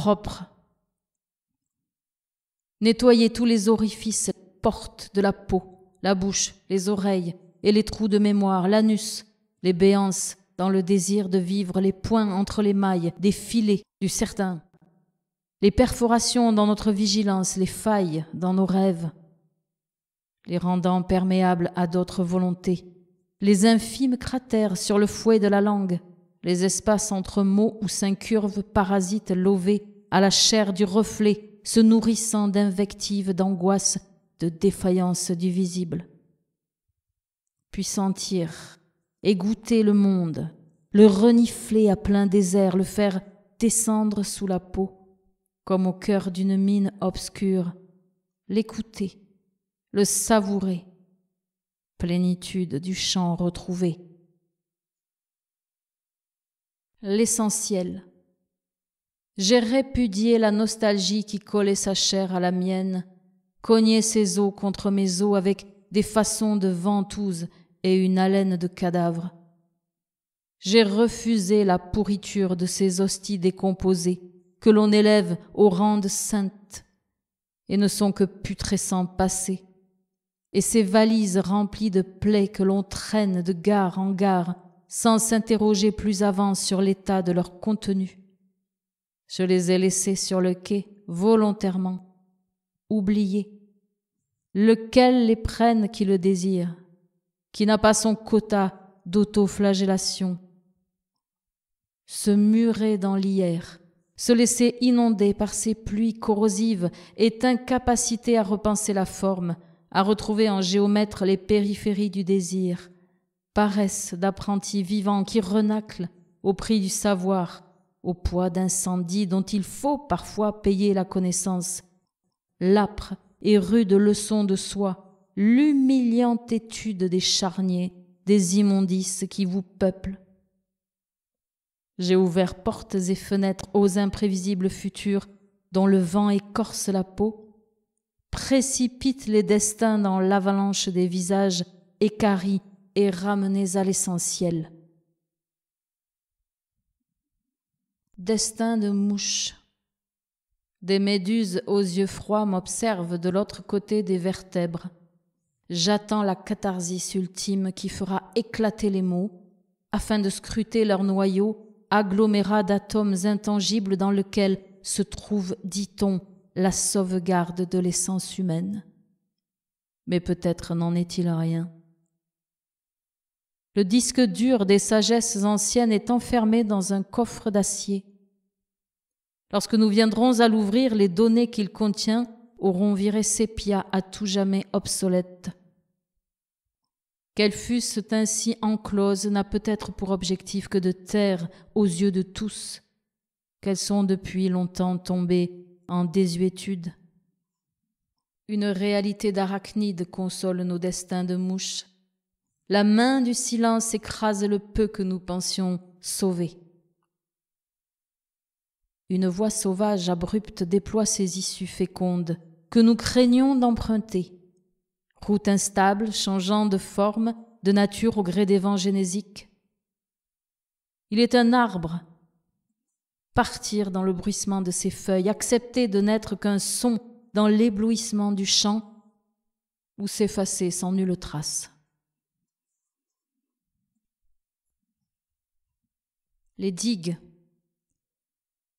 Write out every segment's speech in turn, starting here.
propre. Nettoyez tous les orifices, les portes de la peau, la bouche, les oreilles et les trous de mémoire, l'anus, les béances, dans le désir de vivre, les points entre les mailles, des filets, du certain, les perforations dans notre vigilance, les failles dans nos rêves, les rendant perméables à d'autres volontés, les infimes cratères sur le fouet de la langue, les espaces entre mots où s'incurvent parasites lovés à la chair du reflet, se nourrissant d'invectives, d'angoisses, de défaillance du visible. Puis sentir et goûter le monde, le renifler à plein désert, le faire descendre sous la peau, comme au cœur d'une mine obscure, l'écouter, le savourer, plénitude du chant retrouvé. L'essentiel. J'ai répudié la nostalgie qui collait sa chair à la mienne, cogné ses os contre mes os avec des façons de ventouse et une haleine de cadavre. J'ai refusé la pourriture de ces hosties décomposées que l'on élève au rang de saintes et ne sont que putrescents passés, et ces valises remplies de plaies que l'on traîne de gare en gare sans s'interroger plus avant sur l'état de leur contenu. Je les ai laissés sur le quai volontairement, oubliés. Lequel les prenne qui le désire, qui n'a pas son quota d'autoflagellation. Se murer dans l'hier, se laisser inonder par ces pluies corrosives est incapacité à repenser la forme, à retrouver en géomètre les périphéries du désir, paresse d'apprentis vivants qui renaclent au prix du savoir, au poids d'incendies dont il faut parfois payer la connaissance, l'âpre et rude leçon de soi, l'humiliante étude des charniers, des immondices qui vous peuplent. J'ai ouvert portes et fenêtres aux imprévisibles futurs dont le vent écorce la peau, précipite les destins dans l'avalanche des visages équarris et ramenés à l'essentiel. Destin de mouche. Des méduses aux yeux froids m'observent de l'autre côté des vertèbres. J'attends la catharsis ultime qui fera éclater les mots, afin de scruter leur noyau, agglomérat d'atomes intangibles dans lequel se trouve, dit-on, la sauvegarde de l'essence humaine. Mais peut-être n'en est-il rien. Le disque dur des sagesses anciennes est enfermé dans un coffre d'acier. Lorsque nous viendrons à l'ouvrir, les données qu'il contient auront viré sépia à tout jamais obsolètes. Qu'elles fussent ainsi encloses n'a peut-être pour objectif que de taire aux yeux de tous qu'elles sont depuis longtemps tombées en désuétude. Une réalité d'arachnide console nos destins de mouches. La main du silence écrase le peu que nous pensions sauver. Une voie sauvage abrupte déploie ses issues fécondes que nous craignons d'emprunter. Route instable, changeant de forme, de nature au gré des vents génésiques. Il est un arbre. Partir dans le bruissement de ses feuilles, accepter de n'être qu'un son dans l'éblouissement du champ, ou s'effacer sans nulle trace. Les digues.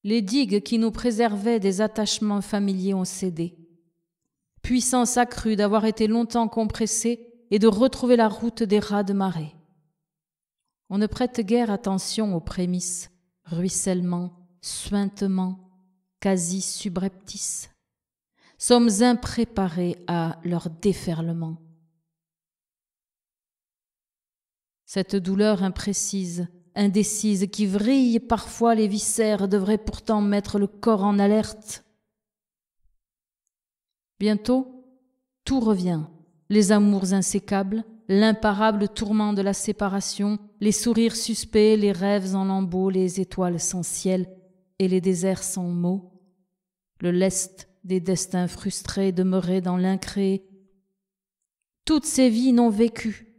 Les digues qui nous préservaient des attachements familiers ont cédé. Puissance accrue d'avoir été longtemps compressée et de retrouver la route des raz de marée. On ne prête guère attention aux prémices, ruissellement, suintement, quasi subreptices. Sommes impréparés à leur déferlement. Cette douleur imprécise, indécise, qui vrille parfois les viscères, devrait pourtant mettre le corps en alerte. Bientôt, tout revient, les amours insécables, l'imparable tourment de la séparation, les sourires suspects, les rêves en lambeaux, les étoiles sans ciel et les déserts sans mots, le lest des destins frustrés demeurés dans l'incréé. Toutes ces vies non vécues,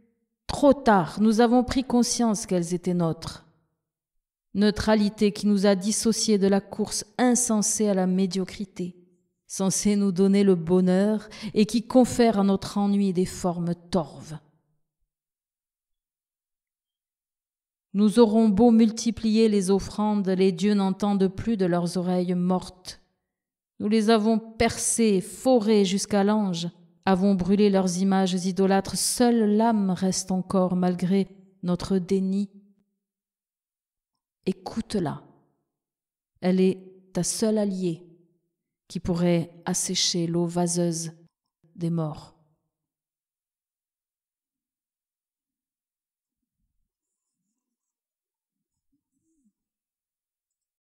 trop tard, nous avons pris conscience qu'elles étaient nôtres. neutralité qui nous a dissociés de la course insensée à la médiocrité, censée nous donner le bonheur et qui confère à notre ennui des formes torves. Nous aurons beau multiplier les offrandes, les dieux n'entendent plus de leurs oreilles mortes. Nous les avons percés, forés jusqu'à l'ange, avons brûlé leurs images idolâtres, seule l'âme reste encore malgré notre déni. Écoute-la, elle est ta seule alliée qui pourrait assécher l'eau vaseuse des morts.